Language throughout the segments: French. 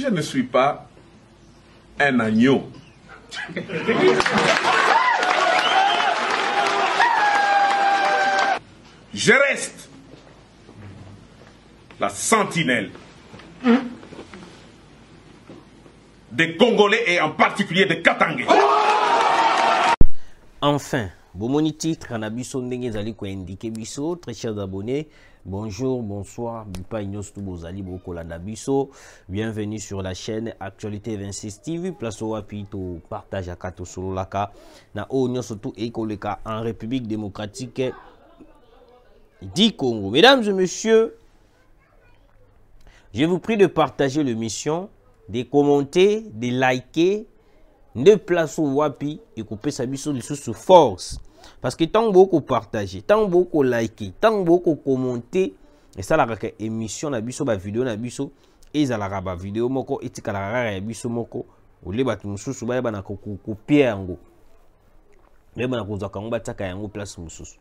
je ne suis pas un agneau. Je reste la sentinelle des Congolais et en particulier des Katangais. Enfin, bon titre, Kanabiso Ndenge Zali ko indiqué biso, très chers abonnés. Bonjour, bonsoir, bienvenue sur la chaîne Actualité 26 TV. Place au Wapito, partage à Kato Sololaka, na Onyo surtout Ekoleka en République démocratique du Congo. Mesdames et messieurs, je vous prie de partager l'émission, de commenter, de liker, de place au Wapi et couper sa biso sous force. Parce que tant beaucoup partager, tant beaucoup liker, tant beaucoup commenter, et ça la émission na biso ba vidéo na biso et ça la ba vidéo moko etika la rara biso moko o le batu mususu ba na ko copier yango. Le ba na ko zaka ngba taka yango place mususu.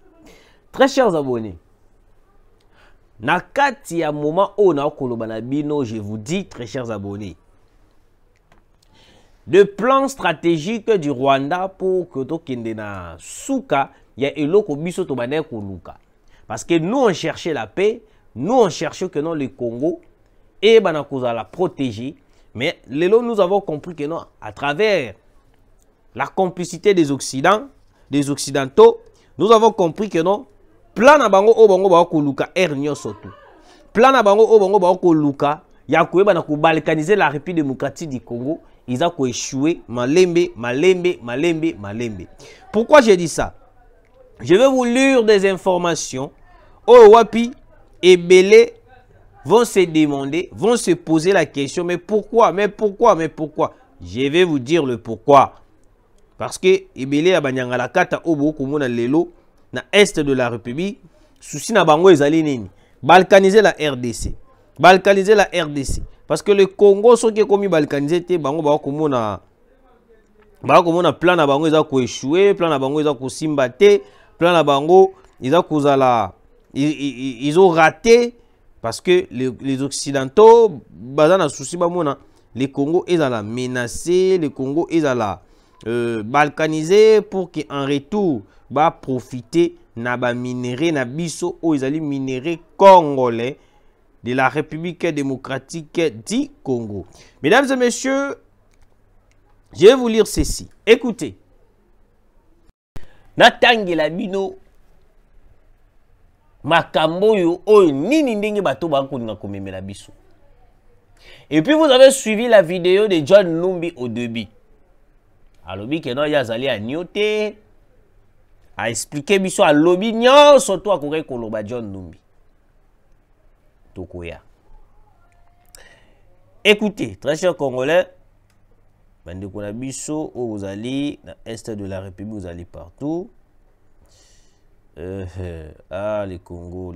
Très chers abonnés, na kati ya moment o na koloba na bino, je vous dis très chers abonnés, le plan stratégique du Rwanda pour que tokende na suka ya eloko biso to bana ko luka. Parce que nous on cherchait la paix, nous on cherchait que non le Congo et bana ko la protéger, mais lelo nous avons compris que non, à travers la complicité des occidentaux, nous avons compris que non, plan na bango o bango ba ko luka ernyo soto. Plan na bango o bango ba ko luka ya ko bana ko balkaniser la République démocratique du Congo. Ils ont échoué, malembe. Pourquoi j'ai dit ça? Je vais vous lire des informations. Oh, Wapi et Belé vont se demander, vont se poser la question, mais pourquoi? Je vais vous dire le pourquoi. Parce que Ebele a banyanga la kata obo komona lelo na est de la République, souci na bango ezali nini? Balkaniser la RDC. Parce que le Congo, ce qui est commis balkanisé, bango ba komona plan na bango eza ko échouer, plan na bango eza ko simbate, plan na bango eza ko zala ils ont raté parce que les occidentaux bazana souci ba mona le Congo ezala menacé, le Congo ezala balkanisé pour qu'en retour ba profiter na ba minerai na biso o ezali minerai congolais de la République démocratique du Congo. Mesdames et messieurs, je vais vous lire ceci. Écoutez. Natangi la bino makambo yo oyo nini ndenge bato bakolinga komemela biso. Et puis vous avez suivi la vidéo de John Numbi au début. Alobi que non yazali a nyote a expliquer biso a lobi nyo surtout a kore koloba John Numbi. Tokoya. Écoutez, très chers Congolais, bandeko na biso où vous allez dans l'est de la République, vous allez partout. Les Congo.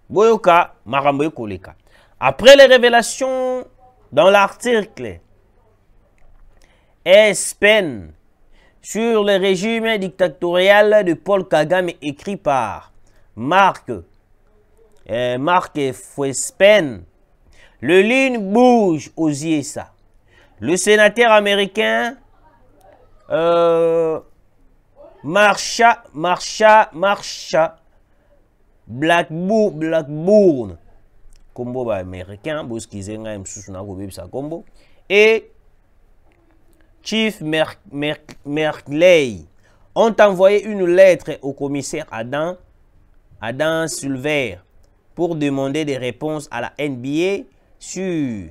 Boyoka, marambo koleka. Après les révélations dans l'article Espen sur le régime dictatorial de Paul Kagame écrit par Marc Fouespen, le ligne bouge aux USA. Le sénateur américain Marsha Blackburn, combo américain, et Chief Merkley ont envoyé une lettre au commissaire Adam Silver pour demander des réponses à la NBA sur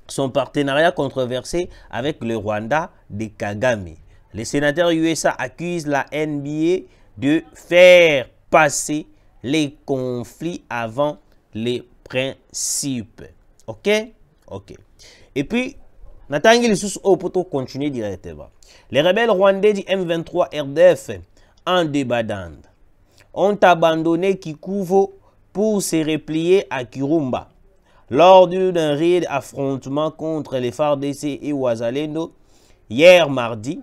son partenariat controversé avec le Rwanda de Kagame. Les sénateurs USA accusent la NBA de faire passer les conflits avant les principes. Ok? Et puis, Natangi Lissus Opoto continue directement. Les rebelles rwandais du M23 RDF en débandade ont abandonné Kikuvo pour se replier à Kirumba. Lors d'un raid affrontement contre les FARDC et Ouazalendo, hier mardi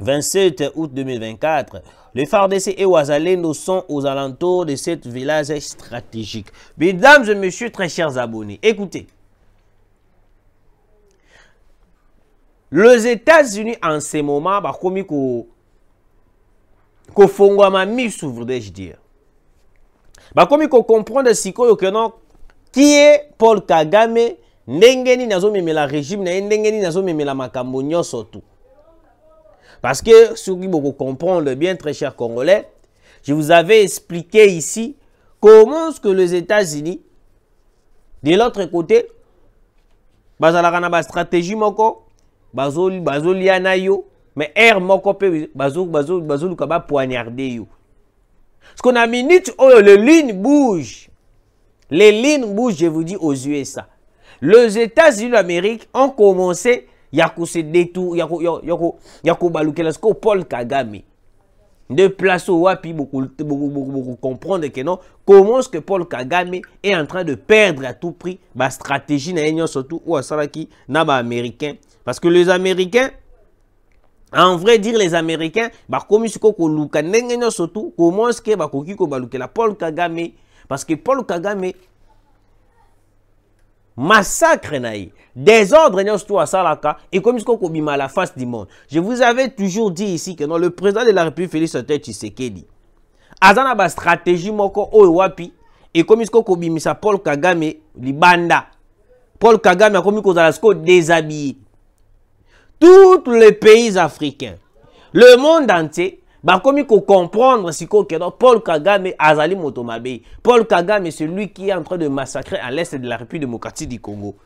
27 août 2024, Les FARDC et Ouazalendo sont aux alentours de cette village stratégique. Mesdames et messieurs, très chers abonnés, écoutez. Les États-Unis en ce moment, comme ils font ma mise, voudrais-je dire. Comme ils comprennent qui est Paul Kagame, ndengeni nazo memela régime na ndengeni nazo memela makambo nyonso tout. Parce que, ceux qui vous comprendre bien, très chers Congolais, je vous avais expliqué ici comment est-ce que les États-Unis, de l'autre côté, bazalaka na stratégie moko, bazoliana yo, mais air moko pe bazoluka ba poignarder yo. Parce qu'on a minute où les lignes bougent. Les lignes bougent, je vous dis, aux USA. Les États-Unis d'Amérique ont commencé à se détourner, Paul Kagame. De place au Wapi, beaucoup comprendre que non, comment est-ce que Paul Kagame est en train de perdre à tout prix la stratégie surtout ou à Salaki naba américain. Parce que les Américains, en vrai dire les Américains, comme surtout comment est-ce que Paul Kagame, parce que Paul Kagame massacre naï, désordre surtout à Salaka et comme il à la face du monde. Je vous avais toujours dit ici que non, le président de la République Félix Tshisekedi azana ba stratégie moko o wapi et comme il Paul Kagame libanda. Paul Kagame a comme il déshabillé tous les pays africains, le monde entier. Comme il faut comprendre si Paul Kagame azali motomabe. Paul Kagame c'est lui qui est en train de massacrer à l'est de la République démocratique du Congo.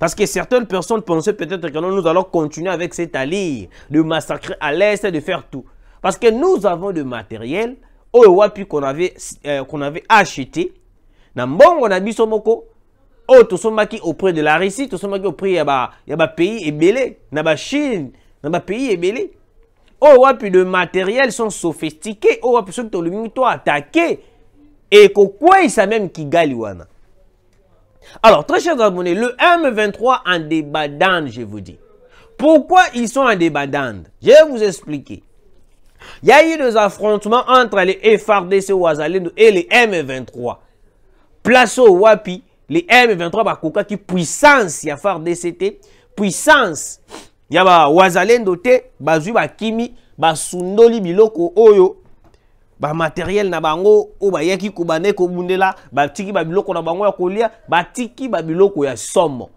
Parce que certaines personnes pensaient peut-être que nous allons continuer avec cette alliée de massacrer à l'est et de faire tout. Parce que nous avons du matériel qu'on avait acheté. On a dit auprès de la Russie, auprès de pays ébélés, de Chine, de pays ébélés. Oh, puis de matériel sont sophistiqués. Oh, puis ceux qui ont attaqué. Et quoi, il s'est même qui gagne. Alors, très chers abonnés, le M23 en débandade, je vous dis. Pourquoi ils sont en débandade? Je vais vous expliquer. Il y a eu des affrontements entre les FARDC Ouazalendo et les M23. Place au Wapi, les M23, bah, qui puissance, il y a FARDC, puissance. Yaba Ouazalendo te bazui ba kimi ba sundoli biloko oyo ba matériel na bango o ba yaki kubane ko bundela ba tiki ba biloko na bango ya kolia ba tiki ba biloko ya somo.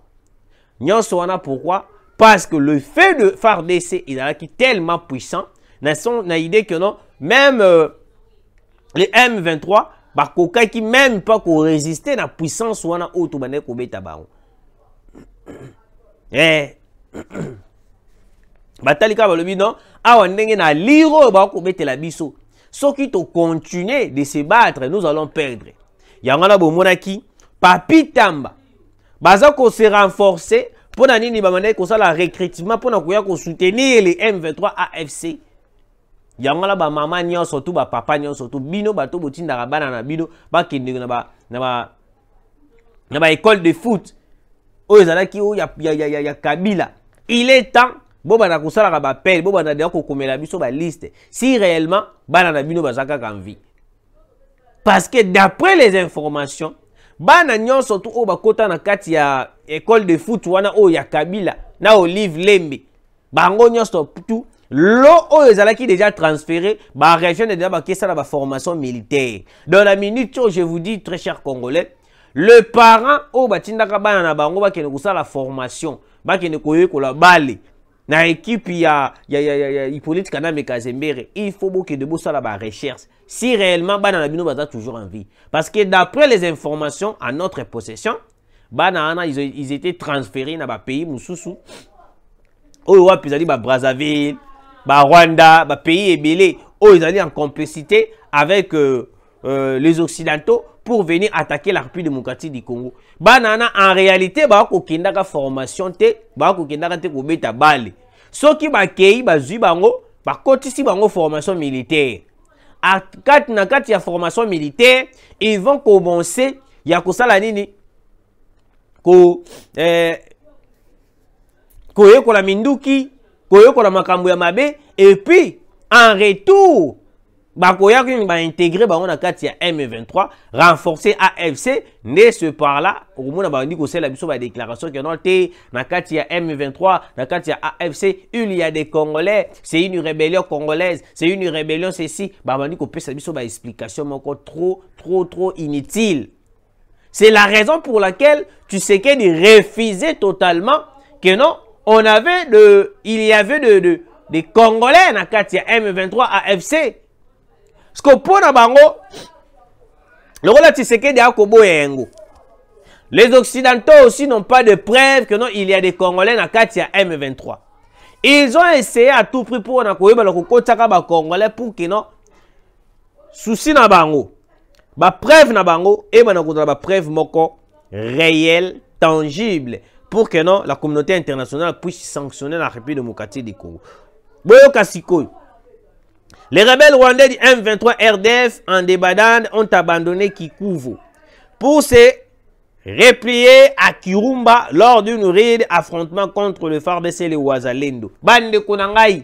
Nyonso wana pourquoi? Parce que le fait de FARDC il a qui tellement puissant na idée que non même les M23 ba koka qui même pas ko résister na puissance wana o to bane ko beta bango. Batalika balobi non awa ndenge na liro ba ko betela biso soki to continuer de se battre nous allons perdre yangana bomonaki Papi Tamba baza ko se renforcer pona nini ba mane ko sala recrutement pona ko ya ko soutenir les M23 AFC yangana ba mama nyonso tout ba papa nyonso tout bino bato botinda bana na bino ba kende na ba école de foot oyo zalaki o ya Kabila. Il est temps boba na kusala ba appel boba na ko komela biso ba liste si réellement bana na bino bazaka en vie. Parce que d'après les informations bana nyon surtout o bakota na kati ya école de foot wana o ya Kabila na Olive Lembe bango nyon surtout lo o ezalaki déjà transféré ba région de ba kesa ba formation militaire. Dans la minute où je vous dis très chers Congolais, le parent o batindaka bana na bango ba kene kusala formation ba kene koye ko la bale na équipe ya Hippolyte Kaname Kazembere, il faut beaucoup de bossa la recherche si réellement bana bino baza toujours en vie parce que d'après les informations à notre possession bana ils étaient transférés dans ba pays mususu oyo wapi zali ba Brazzaville ba Rwanda ba pays ebelé oyo ils allaient en complicité avec les occidentaux pour venir attaquer la République démocratique du Congo. Banana en réalité ba ko kindaka formation te ba ko kindaka te ko beta bale. Soki ba kei ba zui bango ba kotisi bango formation militaire. A kati ya formation militaire, ils vont commencer ya ko sala nini ko koyeko la minduki, koyeko la makambo ya mabe et puis En retour, bakoya qui va intégrer on a kati ya M23, renforcer AFC, ne ce par là, au moment où on dit que c'est la déclaration que non té na kati ya M23, na kati ya AFC, il y a des Congolais, c'est une rébellion congolaise, c'est une rébellion ceci, on dit que peut ça biso ba explication encore trop inutile. C'est la raison pour laquelle tu sais que de refuser totalement que non, il y avait des Congolais na kati ya M23 AFC. Parce que pour Nabango, le rôle de Tshisekedi a Kobo et Ngo. Les Occidentaux aussi n'ont pas de preuve que non, il y a des Congolais dans Katia M23. Ils ont essayé à tout prix pour les Congolais pour que non, souci Nabango, ba preuve Nabango et ba preuve moko réelle, tangible, pour que non, la communauté internationale puisse sanctionner la République démocratique du Congo. Boyo Kasikoy. Les rebelles rwandais du M23 RDF en Débadan ont abandonné Kikuvu pour se replier à Kirumba lors d'une raid affrontement contre le FARDC et le Wazalendo. Bande Konangai.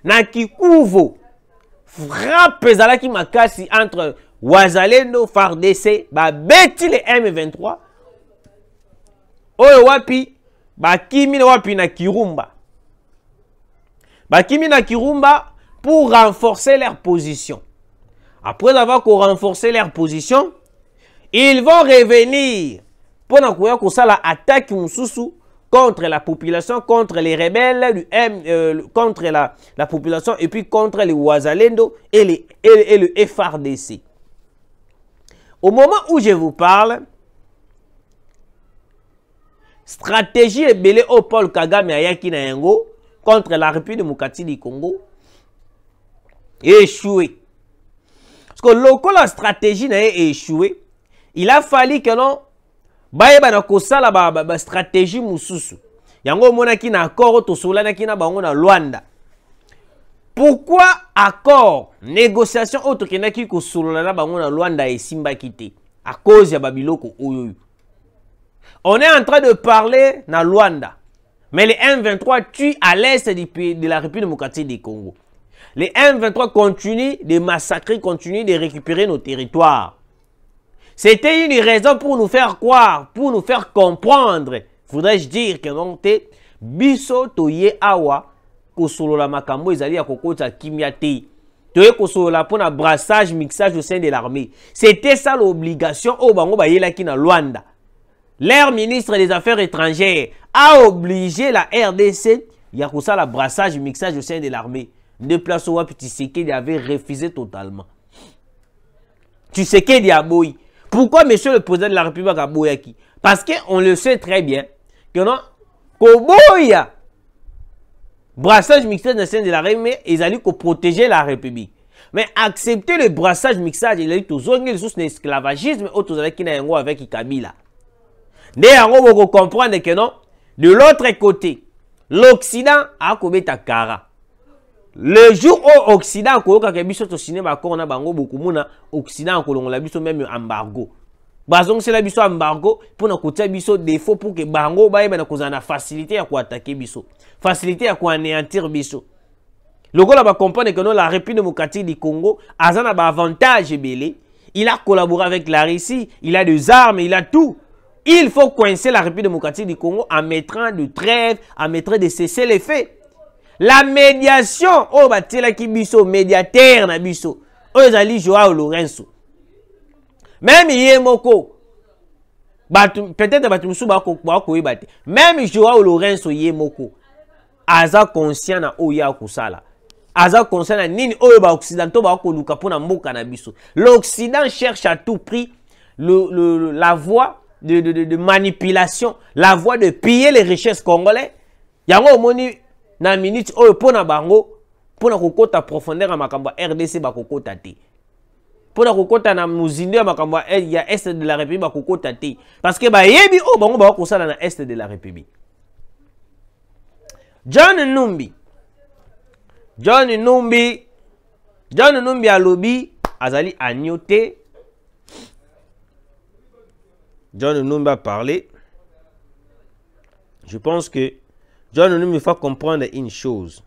Na Kikuvu, frappe Zalaki Makasi entre Wazalendo, FARDC, beti le M23. Oyo wapi, kimi wapi na Kirumba. Bakimi na Kirumba pour renforcer leur position. Après avoir renforcé leur position, ils vont revenir pour la attaque contre la population, contre les rebelles, contre la population et puis contre les Wazalendo et le FARDC. Au moment où je vous parle, stratégie est belée au Paul Kagame Ayaki na Yango contre la République démocratique du Congo et échoué. Parce que la stratégie n'a échoué, il a fallu que non, la stratégie mususu. Yango mona ki na accord to solana ki na bango na Luanda. Pourquoi accord, négociation autre que na ki ko solana bango na Luanda et Simba kité à cause ya babiloko oyo. On est en train de parler na Luanda. Mais les M23 tuent à l'est de la République démocratique du Congo. Les M23 continuent de massacrer, continuent de récupérer nos territoires. C'était une raison pour nous faire croire, pour nous faire comprendre. Faudrait-je dire que non, biso toye awa kosolola makambo ezali ya kokota kimia te. Toye kosolola pour un brassage, mixage au sein de l'armée. C'était ça l'obligation au bango bayela ki na Luanda. L'air ministre des Affaires étrangères a obligé la RDC, il y a ça la brassage, mixage au sein de l'armée. De place où Tshisekedi avait refusé totalement. Tshisekedi a boy. Pourquoi monsieur le président de la République a boyaki? Parce qu'on le sait très bien que non, Koboya, brassage, mixage au sein de l'armée, ils allaient protéger la République. Mais accepter le brassage, mixage, il a dit tous les sous l'esclavagisme, autres avec Kabila. Néanmoins, vous comprenez que non, de l'autre côté, l'Occident a commis ta cara. Le jour où l'Occident a commis au cinéma, on a beaucoup de Occident a biso même embargo. Bazong c'est la biso embargo pour nous côté biso défaut pour que bango ba na kozana facilité à quoi attaquer biso, facilité à quoi anéantir biso. Le gars va comprendre que non la République démocratique du Congo a un avantage belé. Il a collaboré avec la Russie, il a des armes, il a tout. Il faut coincer la République démocratique du Congo en mettant de trêve, en mettant de cesser les faits. La médiation, oh batela ki biso médiateur na biso, oh ezali Joao Lorenzo. Même Yemoko, peut-être batumusu ba ko ibate. Même Joao Lorenzo Yemoko, aza conscient na oya kusala. Aza conscient na nini oyo ba occidentaux ba ko luka pona mboka na biso. L'Occident cherche à tout prix la voie de manipulation, la voie de piller les richesses congolais. Yango moni na minute oyo pona bango pona kokota profondeur à makamba RDC ba kokota te. Pona kokota na muzinde ya makamba ya est de la République ba kokota te. Parce que ba yebi o bango ba kosala na est de la République. John Numbi alobi azali agnoté. John Numbi a parlé. Je pense que John Numbi faut comprendre une chose.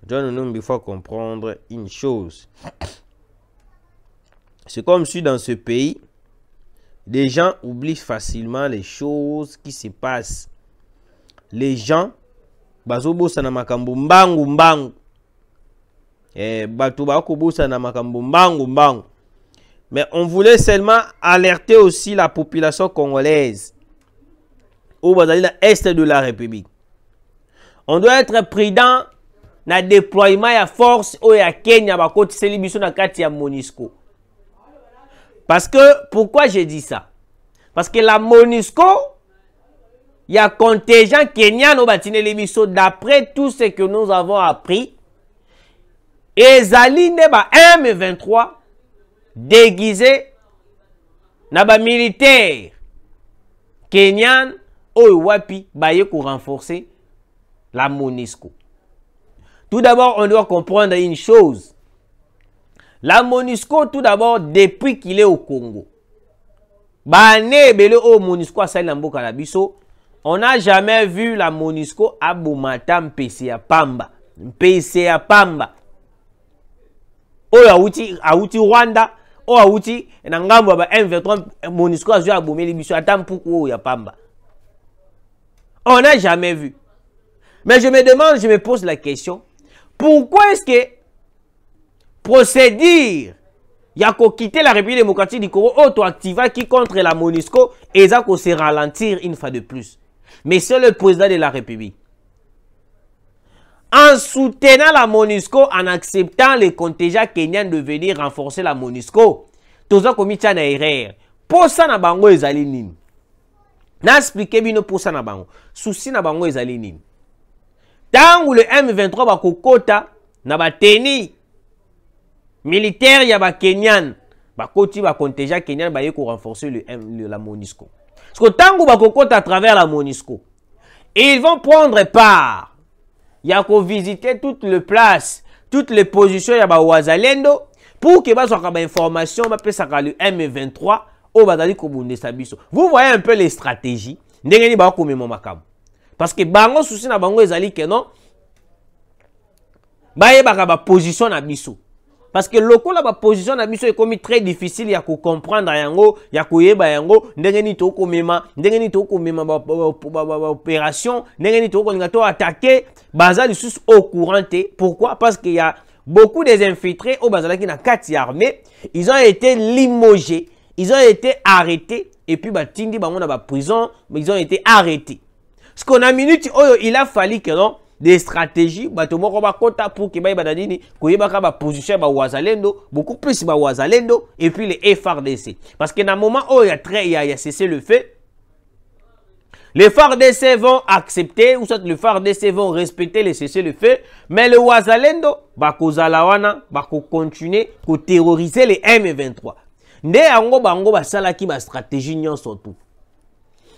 il faut comprendre une chose. C'est comme si dans ce pays, les gens oublient facilement les choses qui se passent. Les gens, bazobosa na makambo mbangu mbangu. Bato bakobosa na makambo mbangu mbangu. Mais on voulait seulement alerter aussi la population congolaise au est de la République. On doit être prudent dans le déploiement de force au Kenya bakoti selibiso na kati ya MONUSCO. Parce que, pourquoi j'ai dit ça? Parce que la MONUSCO, il y a contingent kenyan au batine libiso d'après tout ce que nous avons appris. Et Zaline ba M23 déguisé na ba militaire kenyan au wapi baye pour renforcer la MONUSCO. Tout d'abord, on doit comprendre une chose. La MONUSCO, tout d'abord, depuis qu'il est au Congo, on n'a jamais vu la MONUSCO à Boumata Mpese Pamba. Mpese Pamba. O Aouti Rwanda, o Aouti Nangambo M23 MONUSCO a joué à Boumeli Biso Atam Poukou ya Pamba. On n'a jamais vu. Mais je me demande, je me pose la question, pourquoi est-ce que procédure il y a qu'à quitter la République démocratique du Congo auto-activa qui contre la MONUSCO et ça qu'on se ralentir une fois de plus. Mais c'est le président de la République. En soutenant la MONUSCO, en acceptant les contingents kenyans de venir renforcer la MONUSCO, tout ça comme une erreur. Pour ça na bango ezali nini. Na expliqué bino pour ça na bango. Souci na bango ezali nini. Tant le M23 ba kokota na ba teni militaire ya ba Kenyan ba koti ba contingent kenyan ba yeko renforcer la MONUSCO. Parce que tant ba kokota à travers la MONUSCO, ils vont prendre part. Il y a qu'à visiter toutes les places, toutes les positions ya ba wazalendo pour que ba soit ba information ba pesa ka le M23 au bazali ko bundesa biso. Vous voyez un peu les stratégies ndenge ni ba ko mema makam. Parce que bango souci na bango ezali que non baye baka ba position na biso. Parce que loko la ba position na biso est comme très difficile ya ko comprendre yango, ya ko yeba yango, ndenge ni to ko mema ba opération, ndenge ni to ko linga to attaquer, bazali sous au courant. Pourquoi? Parce qu'il y a beaucoup des infiltrés au bazala qui na kati armée, ils ont été limogés, ils ont été arrêtés et puis ba tindi bango na ba prison, mais ils ont été arrêtés. Ce qu'on a minute, il a fallu que non, des stratégies, pour que badadini, ba position ba wazalendo, beaucoup plus ba wazalendo, et puis les FARDC. Parce que dans le moment où il y a cessé le fait, les FARDC vont accepter, ou soit les FARDC vont respecter les cessez-le-feu, mais le wazalendo, bakozalawana, continuer à terroriser les M23. Nde ango bango basalaki ba stratégie nyon surtout.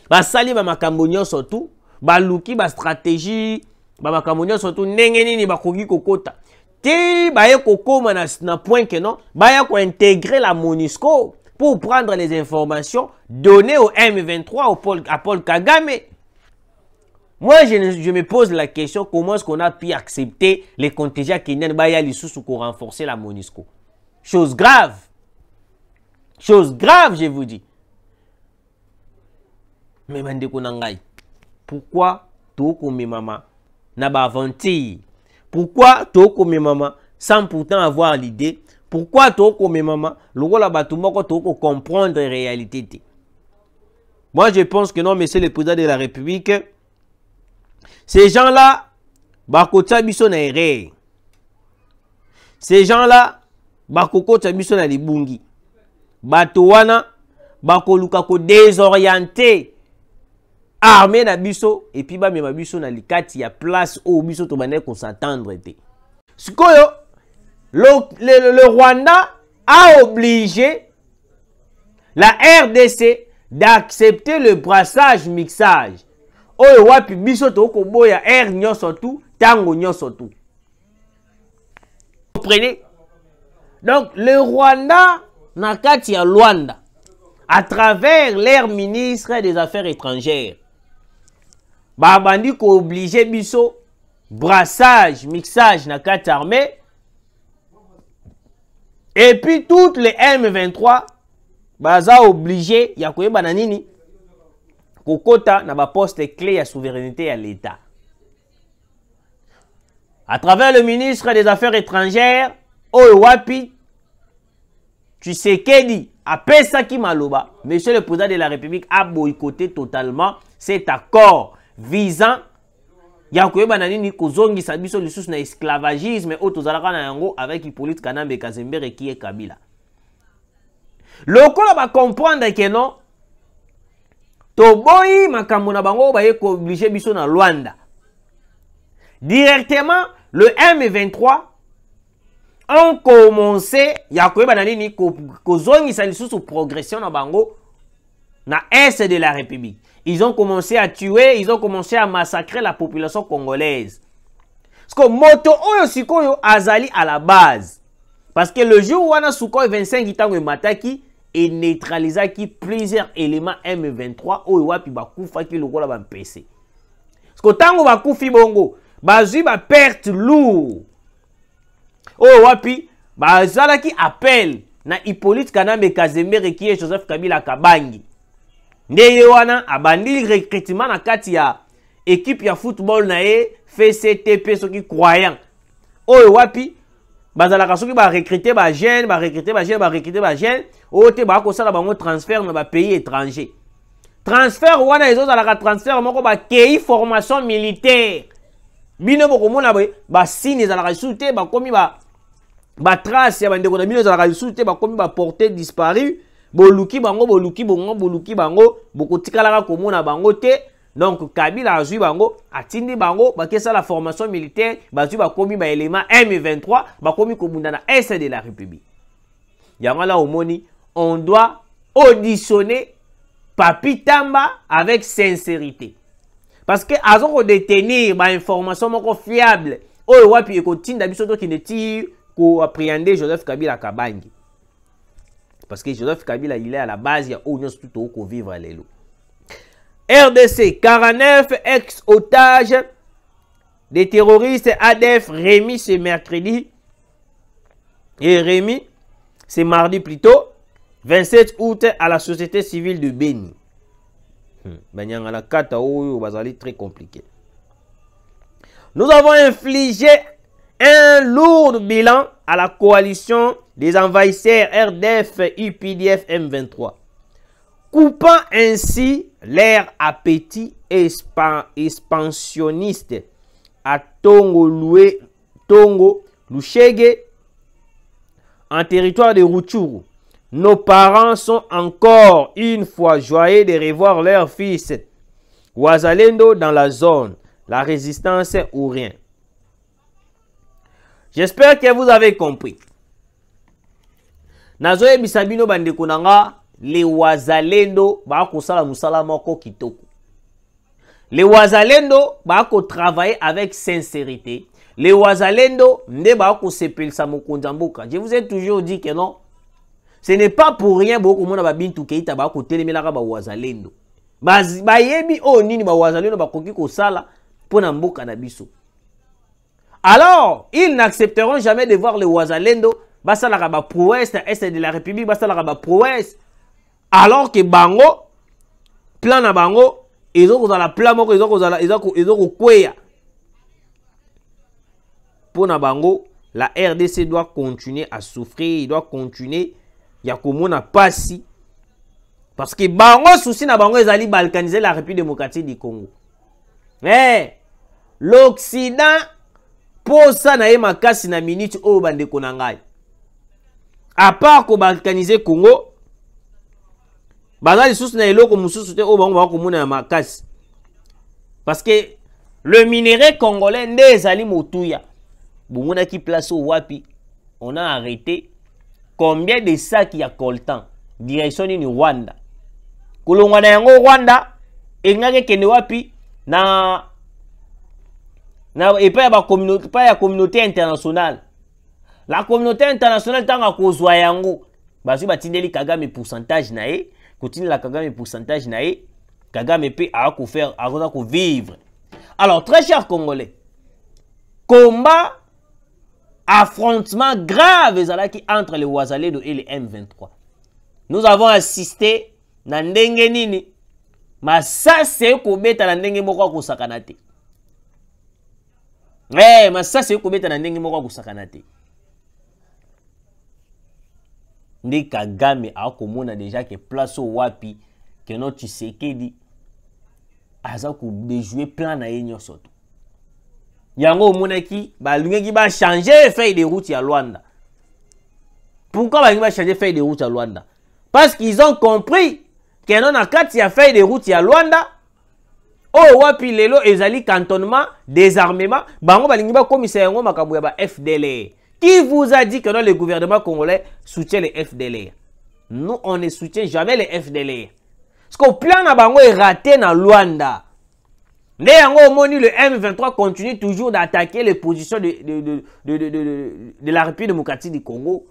Basali ba makambo nyon surtout. Baluki ba stratégie ba makambo nyon surtout ndenge nini bakoki kokota. Ti baye kokoma na point que non, baya ko intégrer la MONUSCO pour prendre les informations données au M23 à Paul Kagame. Moi je me pose la question, comment est-ce qu'on a pu accepter les contingents kenyans baya lisusu pour renforcer la MONUSCO? Chose grave. Chose grave, je vous dis. Mais bandeko nangai, pourquoi toko me mama na ba aventure? Pourquoi toko me mama sans pourtant avoir l'idée? Pourquoi toko me mama lokola batu moko toko comprendre la réalité? Moi je pense que non, monsieur le président de la République, ces gens-là bakota biso na erreur. Ces gens-là bakokota biso na libungi. Bato wana bakoluka ko désorienter armée na biso et puis ba mema biso na likati ya place au biso to bane ko s'attendre te. Sikoyo le Rwanda a obligé la RDC d'accepter le brassage mixage. Oyo wapi biso to ko boya air nyonso tout, tango nyonso tout. Vous comprenez? Donc le Rwanda na kati ya Luanda à travers leur ministre des Affaires étrangères babandi ko obligé biso brassage, mixage na kati armée. Et puis toutes les M23 baza obligé ya koyeba na nini kokota na ba poste clé ya souveraineté à l'État. À travers le ministre des Affaires étrangères, Owapi Tshisekedi apesaki maloba, Monsieur le Président de la République a boycotté totalement cet accord visant ya koyeba na nini kozongisa biso lisusu na esclavagisme o tozalaka na yango avec Hippolyte Kanambe Kazembere qui est Kabila. Lokola ba comprendre que non toboyi makambo na bango ba yeko obligé biso na Luanda. Directement le M23 ont commencé ya koyeba na nini kozongisa lisusu progression na bango na est de la République. Ils ont commencé à tuer, ils ont commencé à massacrer la population congolaise. Parce que moto oyo sikoyo azali à la base. Parce que le jour où on a Sukhoi 25 itango mataki et neutralisaki plusieurs éléments M23 oyo wapi bakufa ki lokola ba PC. Parce que tango bakufi bongo, bazui ba perte lourd. Oyo wapi bazalaki appel na Hippolyte Kanambe Kazembere qui est Joseph Kabila Kabangi. Ndeye wana abandi recrutement na kati ya équipe ya football na ye FCTP soki croyant. Oyo wapi bazalaka soki ba recruter ba jeune, ba recruter ba jeune, ba recruter ba jeune, ote ba ko sala bango transfert na ba pays étranger. Transfert wana ezozalaka transfert moko ba kei formation militaire. Bino boko mona ba signe ezalaka soute ba komi ba trace ya bandeko na bino ezalaka soute ba komi ba portée disparu. Boluki bango, boluki bongo, boluki bango, bokotikalaka komona bango te. Donc Kabila azui bango, atindi bango, bakesa la formation militaire, bazui bakomi ba élément M23, bakomi komunda na Est de la République. Yangala omoni, on doit auditionner Papi Tamba avec sincérité. Parce que azoko détenir ba information moko fiable, oyo wapi ekotinda biso to ki ne tire ko appréhender Joseph Kabila Kabangi. Parce que Joseph Kabila, il est à la base, il y a où nous tout au vivre à l'élo. RDC, 49 ex-otages des terroristes ADF remis ce mercredi. Et remis, c'est mardi plutôt, 27 août à la société civile de Beni. Très compliqué. Nous avons infligé un lourd bilan à la coalition des envahisseurs RDF, UPDF, M23, coupant ainsi leur appétit expansionniste à Tongo Lushege, en territoire de Rutshuru. Nos parents sont encore une fois joyeux de revoir leur fils Wazalendo dans la zone, la résistance ou rien. J'espère que vous avez compris. Nazoye bisabino bandeko nanga les Wazalendo bako sala musala moko kitoko. Les Wazalendo bako travailler avec sincérité. Les Wazalendo nde bako sepelisa mokonza mboka. Je vous ai toujours dit que non. Ce n'est pas pour rien boko mona ba Bintu Keita bako telemelaka ba Wazalendo. Ba yebi o nini ba Wazalendo bakoki ko sala pona mboka na biso. Alors, ils n'accepteront jamais de voir les Wazalendo basa la ba prouesse na Est de la République, basa la ba prouesse. Alors que bango plan na bango ezoko za la plan moko ezoko kweya. Pour na bango, la RDC doit continuer à souffrir, il doit continuer ya komona pasi parce que bango souci na bango ezali balkaniser la République démocratique du Congo. Mais l'Occident pour ça na makasi na minute o bandeko na ngai. À part ko balkaniser Congo, bazali sous na eloko mususu te o bango ba ko mona makasi. Parce que le minerai congolais nde ezali motuya. Bumuna qui place au wapi, on a arrêté combien de sacs il y a coltan direction ni Rwanda. Kolongwa na yango Rwanda engake kene wapi na et pas ya communauté internationale. La communauté internationale tanga kozwa yango bazu batindeli Kagame pourcentage na e, continue la Kagame pourcentage na e, Kagame pe a ko faire a ko vivre. Alors très chers Congolais, combat, affrontement grave entre les Wazalendo et les M23. Nous avons assisté na ndenge nini masase kobeta na ndenge moko kusakana te. Masase kobeta na ndenge moko kusakana te. Ndi Kagame akomona déjà que place au wapi que no Tshisekedi aza ko déjouer plan na yenyo soto. Yango monaki balungeki ba changer feuille de route ya Luanda. Pourquoi balungeki ba changer feuille de route ya Luanda? Parce qu'ils ont compris que non na kati ya feuille de route ya Luanda o wapi lelo ezali cantonnement désarmement bango balungeki ba commissaire yango makambo ya ba FDLR. Qui vous a dit que non, le gouvernement congolais soutient les FDLR? Nous, on ne soutient jamais les FDLR. Parce que le plan na bango est raté dans Luanda. Le M23 continue toujours d'attaquer les positions de la République démocratique du Congo.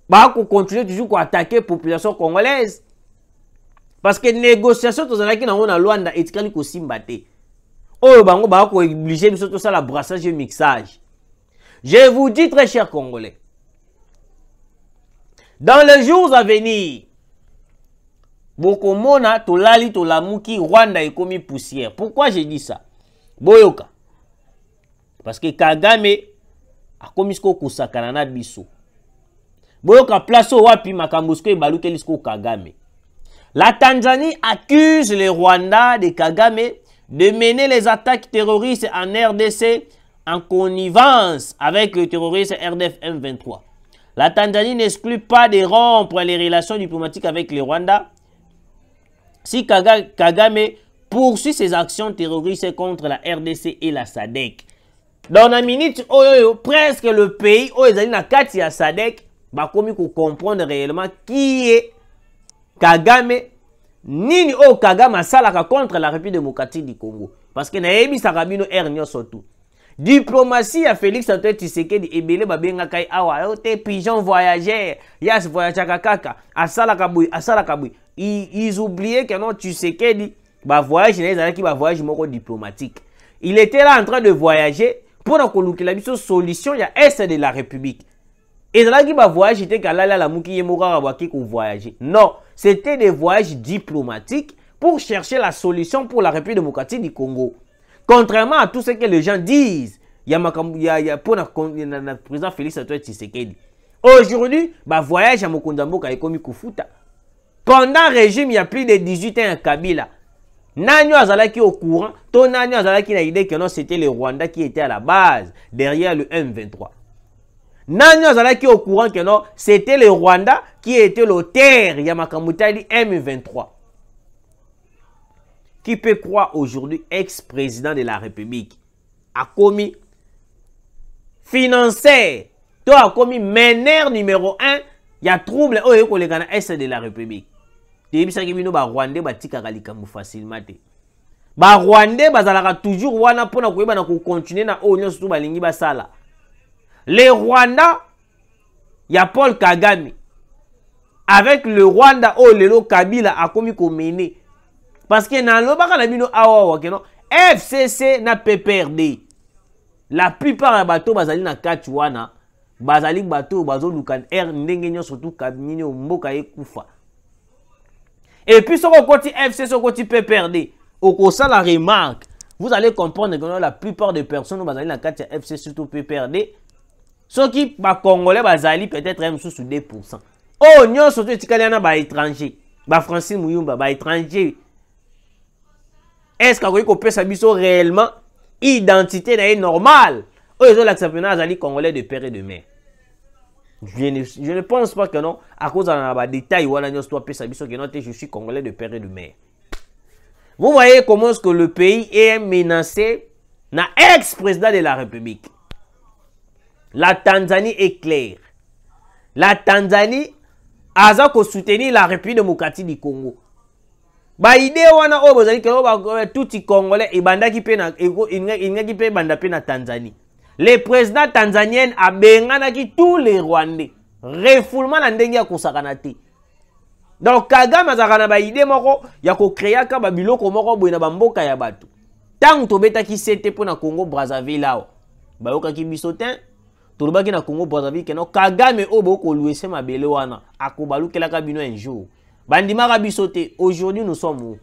Bako continue toujours à attaquer la population congolaise. Parce que les négociations dans Luanda et tikali ko simbate. Oh bango bako obligé de ça la brassage et mixage. Je vous dis, très chers Congolais, dans les jours à venir, Bokomona, Tolali, Tolamuki, Rwanda est commis poussière. Pourquoi j'ai dit ça? Boyoka. Parce que Kagame a commis ce qu'on sakana biso. Boyoka place au wapi makambusko et balutelisko Kagame. La Tanzanie accuse les Rwandais de Kagame de mener les attaques terroristes en RDC en connivence avec le terroriste RDF M23. La Tanzanie n'exclut pas de rompre les relations diplomatiques avec le Rwanda si Kagame poursuit ses actions terroristes contre la RDC et la SADC. Dans la minute, presque le pays où ils allaient na kati ya SADC, bah comme il comprendre réellement qui est Kagame, nini o Kagame salaka contre la République démocratique du Congo. Parce que na yebi sakabino ernyo surtout. Diplomatie à Félix Antoine Tshisekedi ebele babenga kai awa te pigeon voyageur yas voyagaka kaka asala kabui ils oubliaient que non Tshisekedi ba voyage na qui ba voyage moko diplomatique. Il était là en train de voyager pour kolukela biso solution ya est de la République. Et là qui ba voyage était kalala la muki yemora waki ko voyager. Non, c'était des voyages diplomatiques pour chercher la solution pour la République démocratique du Congo. Contrairement à tout ce que les gens disent, il y a pour le président Félix Antoine Tshisekedi. Aujourd'hui, bah voyage à Mokondambo a commis Kufuta. Pendant le régime, il y a plus de 18 ans à Kabila. Nanyo Azalaki au courant, ton Nanyo Azalaki a l'idée que non, c'était les Rwandais qui étaient à la base, derrière le M23. Nanyo Azalaki au courant que non, c'était les Rwandais qui étaient l'auteur, Yamakamutali M23. Qui peut croire aujourd'hui, ex-président de la République, a commis financier, toi a commis meneur numéro 1, il y a trouble au est de la République. Depuis ça, il y a Rwandais qui ont facilement. Ba Rwandais bazalaka toujours wana pona koyeba na continuer na o nyonso balingi basala. Les Rwandais, il y a Paul Kagame. Avec le Rwanda o lelo Kabila a commis mener. Parce que dans le baka na bino awa wakeno FCC na PPRD. La plupart des bateaux bazali na Kachwana, bazali bateau bazo lukan air ndenge nyo surtout kabini mboka ekufa. Et puis sur le côté FCC sur le côté PPRD, au cours la remarque, vous allez comprendre que la plupart des personnes bazali na Katia FCC surtout PPRD, ceux qui ba congolais bazali peut-être même sous 2%. Oh nyo surtout tikaliana ba étranger, ba Francine Muyumba ba étranger. Est-ce qu'on peut s'habiller réellement identité normale? Ils ont l'accepté d'Azali congolais de père et de mère. Je ne pense pas que non, à cause d'un détail, je suis congolais de père et de mère. Vous voyez comment est-ce que le pays est menacé dans ex-président de la République. La Tanzanie est claire. La Tanzanie a soutenu la République démocratique du Congo. Ba idée wana o bozali ke ba tuti congolais e banda ki pe na inga pe banda pe na Tanzanie. Le président tanzanien a bengana ki tous les Rwandais. Refoulement na ndenge ya kosakana te. Donc Kagame azakana ba idée moko ya ko créer ka ba biloko moko boina ba mboka ya bato. Tant to beta ki sete po na Congo Brazzaville lao. bayoka ki biso te tolobaki na Congo Brazzaville keno Kagame obo ko louer mabele wana akobalukela bino un jour bandimaka biso te. Aujourd'hui nous sommes où?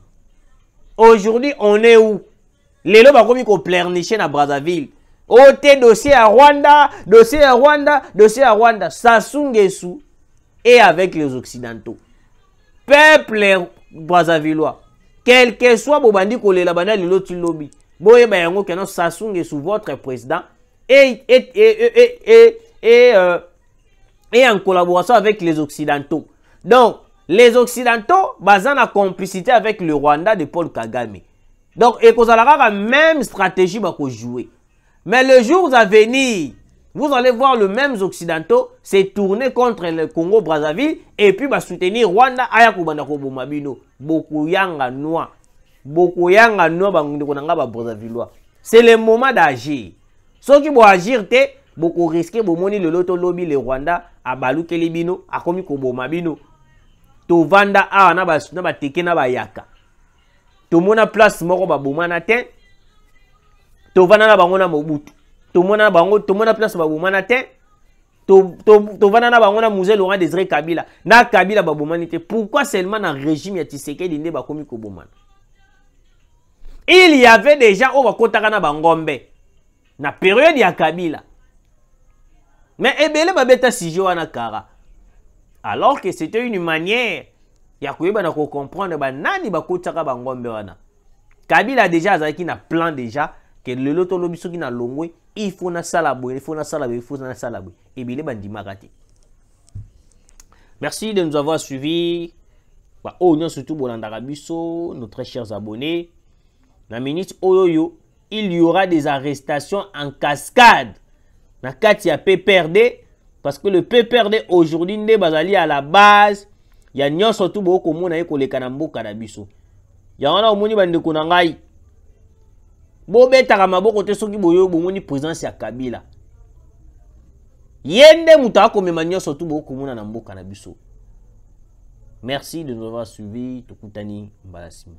Aujourd'hui on est où? Lelo bakomi ko pleurnicher na Brazzaville. Ote dossier à Rwanda, dossier à Rwanda, dossier à Rwanda. Sassou Nguesso et avec les Occidentaux. Peuple Brazzavillois, quel que soit Bobandi Kolela Bana Liloti Lobby, Boye Bayango Keno Sassou Nguesso, votre président, et en collaboration avec les Occidentaux. Donc, les Occidentaux, basant la complicité avec le Rwanda de Paul Kagame. Donc, et qu'on a la même stratégie pour jouer. Mais le jour à venir, vous allez voir le même Occidentaux se tourner contre le Congo Brazzaville et puis soutenir Rwanda aya kubanda ko bomabino. Beaucoup yanga noa. Beaucoup yanga noa bangonanga ba Brazzavillois. C'est le moment d'agir. Ceux qui vont agir te beaucoup risquer bomoni le loto lobby le Rwanda a baluke libino a komi ko bomabino. To vanda a na ba teke na ba yaka. To mona place moko ba bomana te. To vanda na bangona Mobutu. To mona bango to mona place ba bomana te. To vanda na bangona musée Laurent Désiré Kabila. Na Kabila ba bomani te. Pourquoi seulement dans régime ya Tshisekedi nde ba komi ko bomana? Il y avait des gens au bakotaka na bangombe na période ya Kabila. Mais ebele babeta sijo wana kara. Alors que c'était une manière ya koyeba na ko comprendre ba nani bakotaka bangombe wana. Kabila a déjà azaki na plan déjà que le loto lobiso ki na longwe il faut na salabo, il faut na salabo, il faut na salabo. Ebele bandimaka te. Merci de nous avoir suivis. Ba onyo surtout bolandaka biso, nos très chers abonnés. La minute Oyoyo, il y aura des arrestations en cascade. Na kati ya PPRD, parce que le PPRD aujourd'hui n'est bazali à la base. Il y a nyon surtout beaucoup de monde qui est mboka na biso. Ya wana omoni bandeko na ngai. Bo betaka maboko te soki boyo bomoni présence ya Kabila. Yende muta ko mema nyon surtout beaucoup de monde na mboka na biso. Merci de nous avoir suivis. Tokutani mbalasimo.